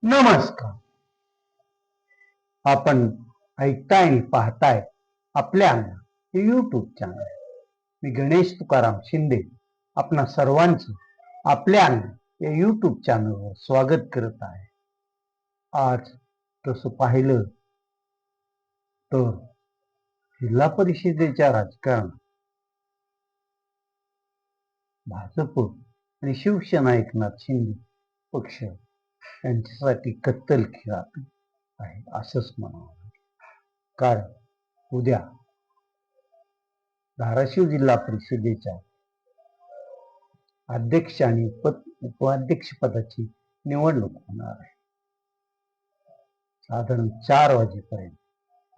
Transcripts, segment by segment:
नमस्कार. आपण ऐकताय आणि पाहताय आपल्या हे यूट्यूब चॅनल. मी गणेश तुकाराम शिंदे आपणा सर्वांचं आपल्या या यूट्यूब चॅनलवर स्वागत करत आहे. आज तसं पाहिलं तर जिल्हा परिषदेच्या राजकारणात भाजप आणि शिवसेना एकनाथ शिंदे पक्ष यांच्यासाठी कत्तल खेळात आहे असंच म्हणावं. कारण उद्या धाराशिव जिल्हा परिषदेच्या अध्यक्ष आणि उपाध्यक्ष पदाची निवडणूक होणार आहे. साधारण 4 वाजेपर्यंत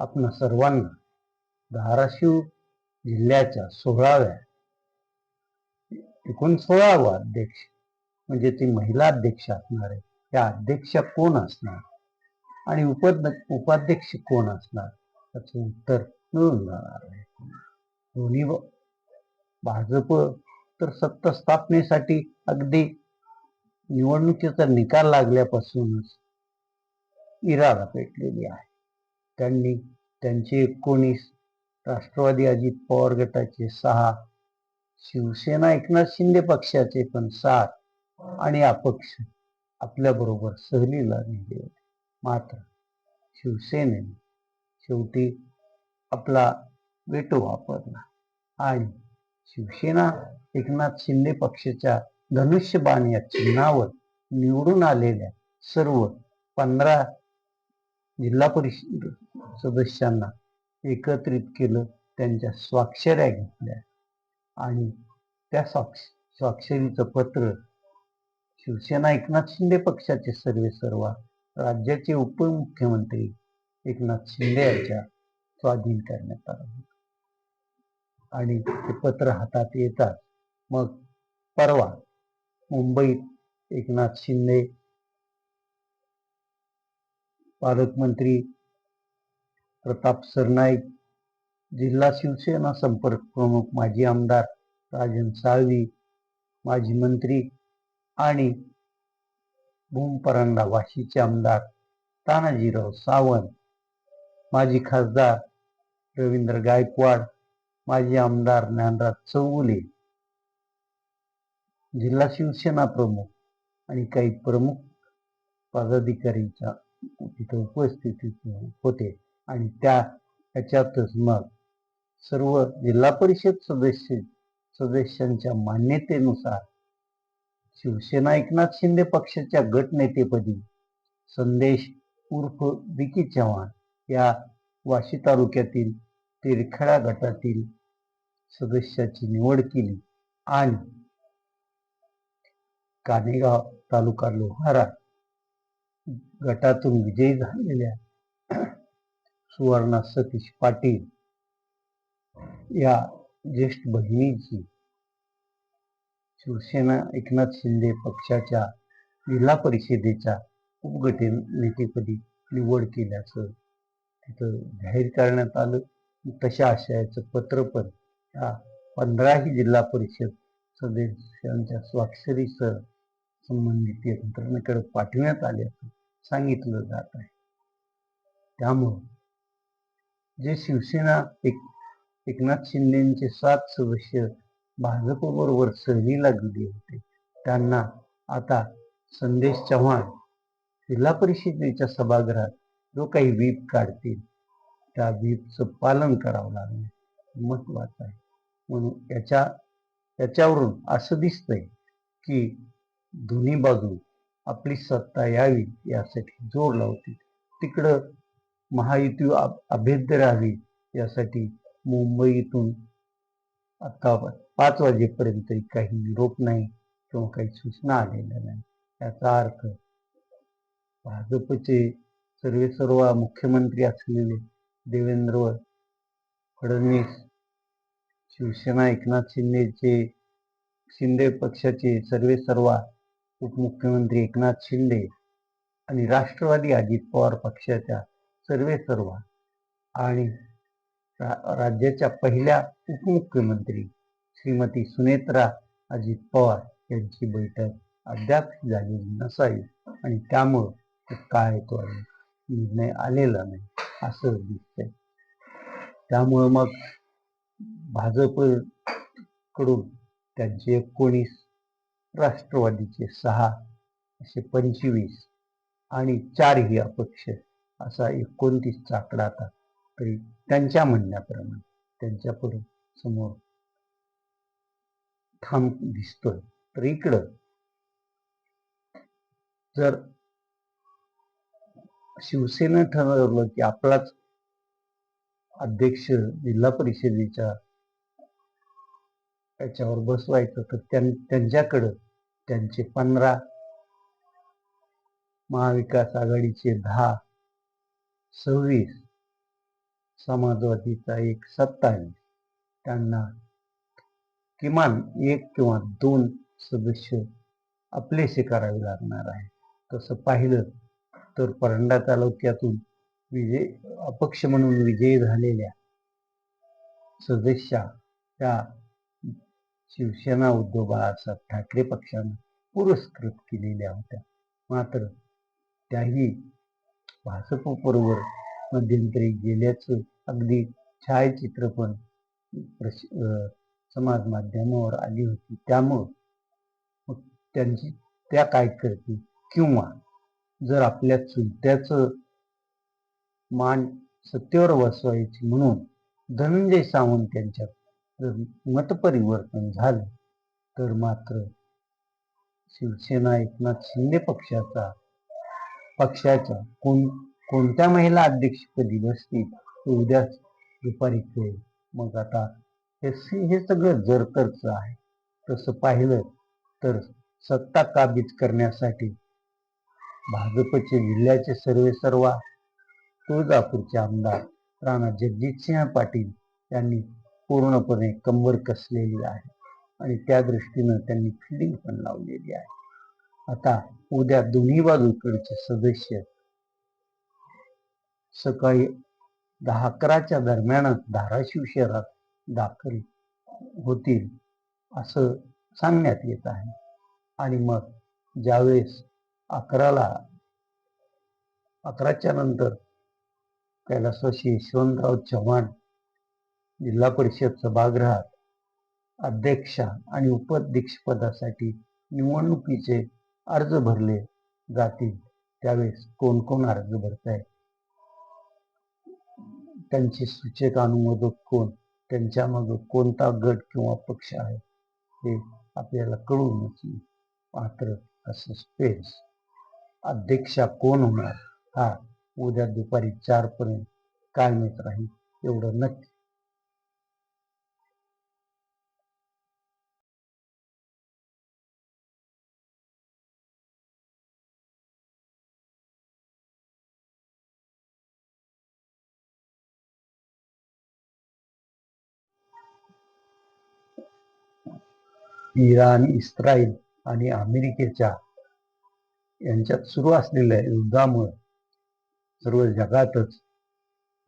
आपण सर्वांना धाराशिव जिल्ह्याच्या 16व्या एकूण 16वा अध्यक्ष म्हणजे ती महिला अध्यक्ष असणार आहे. त्या अध्यक्षा कोण असणार आणि उपाध्यक्ष कोण असणार त्याचं उत्तर मिळून जाणार आहे. दोन्ही भाजप तर सत्ता स्थापनेसाठी अगदी निवडणुकीचा निकाल लागल्यापासूनच इरादा पेटलेली आहे. त्यांनी त्यांचे 19, राष्ट्रवादी अजित पवार गटाचे 6, शिवसेना एकनाथ शिंदे पक्षाचे पण 7 आणि अपक्ष आपल्या बरोबर सहलीला नेले होते. मात्र शिवसेनेने शेवटी आपला वेटो वापरला आणि शिवसेना एकनाथ शिंदे पक्षाच्या धनुष्यबाण या चिन्हावर निवडून आलेल्या सर्व 15 जिल्हा परिषद सदस्यांना एकत्रित केलं, त्यांच्या स्वाक्षऱ्या घेतल्या आणि त्या स्वाक्षरीचं पत्र शिवसेना एकनाथ शिंदे पक्षाचे सर्वेसर्वा राज्याचे उपमुख्यमंत्री एकनाथ शिंदे यांच्या स्वाधीन करण्यात आलं आणि ते पत्र हातात येतात मग परवा मुंबईत एकनाथ शिंदे, पालकमंत्री प्रताप सरनाईक, जिल्हा शिवसेना संपर्क प्रमुख माजी आमदार राजन साळवी, माजी मंत्री आणि भूमपरांडा वाशीचे आमदार तानाजीराव सावंत, माजी खासदार रवींद्र गायकवाड, माजी आमदार ज्ञानराज चौगुले, जिल्हा शिवसेना प्रमुख आणि काही प्रमुख पदाधिकारीच्या तिथे उपस्थित होते आणि त्याच्यातच मग सर्व जिल्हा परिषद सदस्यांच्या मान्यतेनुसार शिवसेना एकनाथ शिंदे पक्षाच्या गटनेतेपदी संदेश उर्फ विकी चव्हाण या वाशी तालुक्यातील तिरखेडा गटातील सदस्याची निवड केली आणि कानेगाव तालुका लोहारा गटातून विजयी झालेल्या सुवर्णा सतीश पाटील या ज्येष्ठ भगिनीची शिवसेना एकनाथ शिंदे पक्षाच्या जिल्हा परिषदेच्या उपगटनेतेपदी निवड केल्याचं तिथं जाहीर करण्यात आलं. तशा आशयाचं पत्र पण या 15ही जिल्हा परिषद सदस्यांच्या स्वाक्षरीसह संबंधित यंत्रणेकडे पाठवण्यात आल्याचं सांगितलं जात आहे. त्यामुळं जे शिवसेना एकनाथ शिंदेचे 7 सदस्य भाजप बरोबर सहलीला गेले होते त्यांना आता संदेश चव्हाण जिल्हा परिषदेच्या सभागृहात जो काही व्हीप काढतील त्या व्हीपचं पालन करावं लागणे महत्वाचं आहे. म्हणून याच्यावरून असं दिसतंय की दोन्ही बाजू आपली सत्ता यावी यासाठी जोर लावतील. तिकडं महायुती अभेद्य राहावी यासाठी मुंबईतून आता 5 वाजेपर्यंत काही निरोप नाही किंवा काही सूचना आलेल्या नाही. याचा अर्थ भाजपचे सर्वेसर्वा मुख्यमंत्री असलेले देवेंद्र फडणवीस, शिवसेना एकनाथ शिंदे पक्षाचे सर्वेसर्वा उपमुख्यमंत्री एकनाथ शिंदे आणि राष्ट्रवादी अजित पवार पक्षाच्या सर्वेसर्वा आणि राज्याच्या पहिल्या उपमुख्यमंत्री श्रीमती सुनेत्रा अजित पवार यांची बैठक अद्याप झालेली नसावी आणि त्यामुळं काय तो निर्णय आलेला नाही असं दिसतंय. त्यामुळं मग भाजप कडून त्यांचे 19, राष्ट्रवादीचे 6, असे 25 आणि 4 ही अपक्ष असा 29चा आकडा आता तरी त्यांच्या म्हणण्याप्रमाणे त्यांच्या पुढे समोर ठाम दिसतोय. तर इकडं जर शिवसेना ठरवलं की आपलाच अध्यक्ष जिल्हा परिषदेच्या याच्यावर बसवायचं, तर त्यांच्याकडं त्यांचे 15, महाविकास आघाडीचे 10, 26, समाजवादीचा 1, 27, त्यांना किमान 1 किंवा 2 सदस्य आपलेसे करावे लागणार आहे. तसं पाहिलं तर परंडा तालुक्यातून अपक्ष म्हणून विजयी झालेल्या सदस्या त्या शिवसेना उद्धव बाळासाहेब ठाकरे पक्षानं पुरस्कृत केलेल्या होत्या. मात्र त्याही भाजप बरोबर मध्यंतरी गेल्याचं अगदी छायाचित्र पण समाज माध्यमावर आली होती. त्यामुळं त्या काय करतील, किंवा जर आपल्या चुलत्याचं मान सत्तेवर बसवायची म्हणून धनंजय सावंत यांच्यात मतपरिवर्तन झालं, तर मात्र शिवसेना एकनाथ शिंदे पक्षाच्या कोणत्या महिला अध्यक्षपदी बसतील उद्याच दुपारी कळेल. मग आता हे सगळं जरतरच आहे. तसं पाहिलं तर सत्ता काबीज करण्यासाठी भाजपचे जिल्ह्याचे सर्वेसर्वा तुळजापूरचे आमदार राणा जगजितसिंह पाटील यांनी पूर्णपणे कंबर कसलेली आहे आणि त्या दृष्टीनं त्यांनी फिल्डिंग पण लावलेली आहे. आता उद्या दोन्ही बाजूकडचे सदस्य सकाळी 10-11च्या दरम्यानच धाराशिव शहरात दाखल होतील असं सांगण्यात येत आहे. आणि मग ज्यावेळेस 11च्या नंतर कैलासवासी यशवंतराव चव्हाण जिल्हा परिषद सभागृहात अध्यक्ष आणि उपाध्यक्षपदासाठी निवडणुकीचे अर्ज भरले जातील, त्यावेळेस कोण कोण अर्ज भरताय, त्यांचे सूचक अनुमोदक कोण, त्यांच्या मग कोणता गट किंवा पक्ष आहे हे आपल्याला कळूनच येईल. मात्र सस्पेन्स अध्यक्षा कोण होणार हा उद्या दुपारी 4 पर्यंत कायमच राहील, एवढं नक्की. इराण, इस्रायल आणि अमेरिकेच्या यांच्यात सुरू असलेल्या युद्धामुळे सर्व जगातच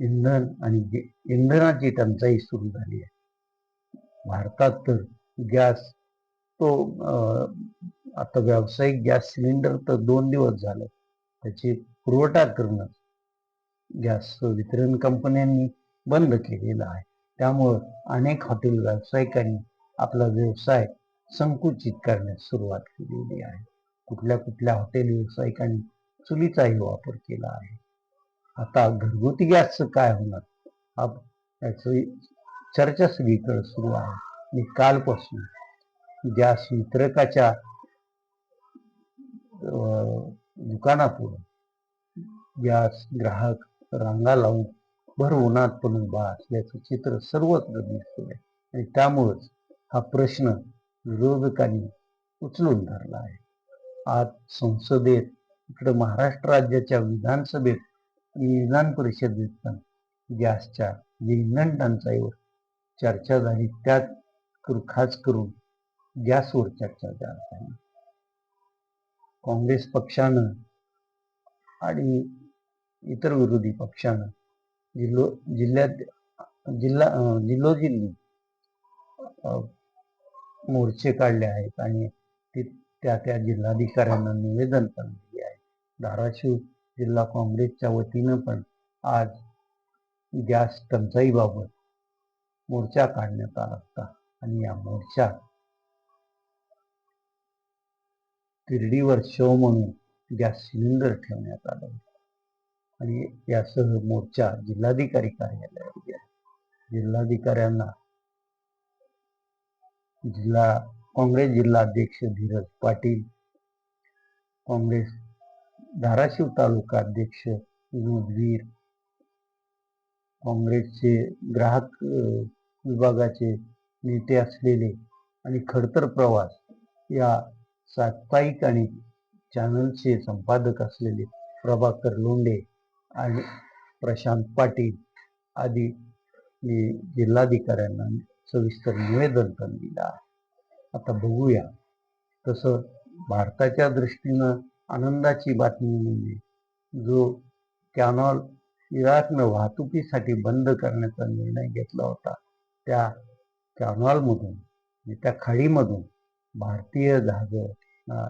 इंधनाची टंचाई सुरू झाली आहे. भारतात तर गॅस आता व्यावसायिक गॅस सिलेंडर तर 2 दिवस झाले त्याची पुरवठा करणं गॅस वितरण कंपन्यांनी बंद केलेला आहे. त्यामुळं अनेक हॉटेल व्यावसायिकांनी आपला व्यवसाय संकुचित करण्यास सुरुवात केलेली आहे. कुठल्या हॉटेल व्यावसायिकांनी चुलीचाही वापर केला आहे. आता घरगुती गॅसचं काय होणार याची चर्चा सगळीकडे सुरू आहे. आणि कालपासून गॅस वितरकाच्या दुकानापुढे गॅस ग्राहक रांगा लावून भर उन्हात पण उभा असल्याचं चित्र सर्वत्र दिसतोय. आणि त्यामुळेच हा प्रश्न विरोधकांनी उचलून धरला आहे. आज संसदेत, इकडे महाराष्ट्र राज्याच्या विधानसभेत आणि विधान परिषदेत पण गॅसच्या इंधन टंचाईवर चर्चा झाली. त्यात खास करून गॅसवर चर्चा झाली. काँग्रेस पक्षानं आणि इतर विरोधी पक्षानं जिल्होजिल्ही मोर्चे काढले आहेत आणि त्या जिल्हाधिकाऱ्यांना निवेदन पण दिले आहे. धाराशिव जिल्हा काँग्रेसच्या वतीनं पण आज गॅस टंचाईबाबत मोर्चा काढण्यात आला होता आणि या मोर्चात तिरडीवर शव म्हणून गॅस सिलेंडर ठेवण्यात आला आणि यासह मोर्चा जिल्हाधिकारी कार्यालयात गेला. जिल्हाधिकाऱ्यांना काँग्रेस जिल्हा अध्यक्ष धीरज पाटील, काँग्रेस धाराशिव तालुका अध्यक्ष विनोद वीर, काँग्रेसचे ग्राहक विभागाचे नेते असलेले आणि खडतर प्रवास या साप्ताहिक आणि चॅनलचे संपादक असलेले प्रभाकर लोंढे आणि प्रशांत पाटील आदी जिल्हाधिकाऱ्यांना सविस्तर निवेदन पण दिलं आहे. आता बघूया. तसं भारताच्या दृष्टीनं आनंदाची बातमी म्हणजे जो कॅनॉल इराकनं वाहतुकीसाठी बंद करण्याचा निर्णय घेतला होता, त्या कॅनॉलमधून त्या खाडीमधून भारतीय जहाजांना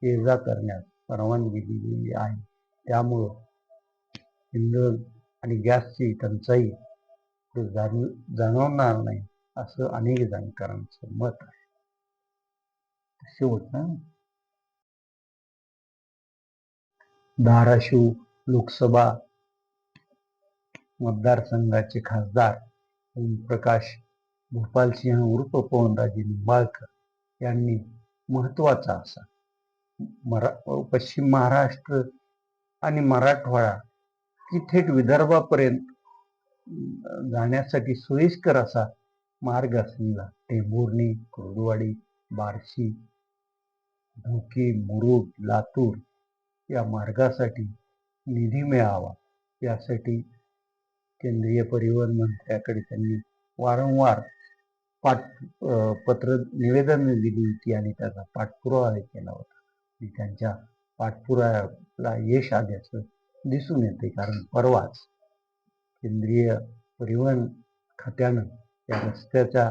ये जा करण्यास परवानगी दिलेली आहे. त्यामुळं इंधन आणि गॅसची टंचाई जाणवणार नाही असं अनेक जाणकारांचं मत आहे. शेवटचं धाराशिव लोकसभा मतदारसंघाचे खासदार ओमप्रकाश भोपालसिंह उर्फ पवनराजे निंबाळकर यांनी महत्वाचा असा पश्चिम महाराष्ट्र आणि मराठवाडा की थेट विदर्भापर्यंत जाण्यासाठी सोयीस्कर असा मार्ग असलेला टेंभुर्णी, कुर्डुवाडी, बार्शी, ढोकी, मुरुड, लातूर या मार्गासाठी निधी मिळावा यासाठी केंद्रीय परिवहन मंत्र्याकडे त्यांनी वारंवार पत्र निवेदन दिली होती आणि त्याचा पाठपुरावा केला होता. त्यांच्या पाठपुराव्याला यश आल्याचं दिसून येते, कारण परवाच केंद्रीय परिवहन खात्यानं या रस्त्याच्या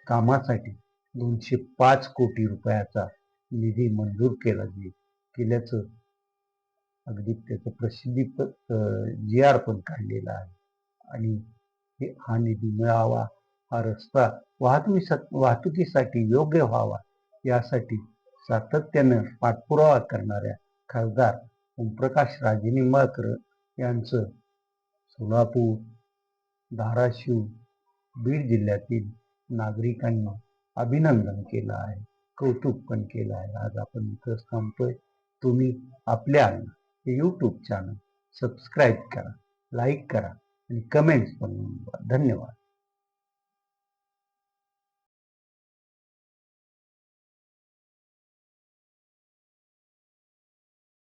कामासाठी 205 कोटी रुपयाचा निधी मंजूर केल्याचं अगदी त्याचं प्रसिद्धी GR पण काढलेला आहे. आणि हा निधी मिळावा, हा रस्ता वाहतुकीसाठी योग्य व्हावा यासाठी सातत्यानं पाठपुरावा करणाऱ्या खासदार ओमप्रकाश राजे निंबाळकर यांचं सोलापूर, धाराशिव, बीड जिल्ह्यातील नागरिकांनी अभिनंदन केलं आहे, कौतुक पण केलं आहे. आज आपण इथंच थांबतोय. तुम्ही आपल्या हे यूट्यूब चॅनल सबस्क्राईब करा, लाईक करा आणि कमेंट्स पण. धन्यवाद.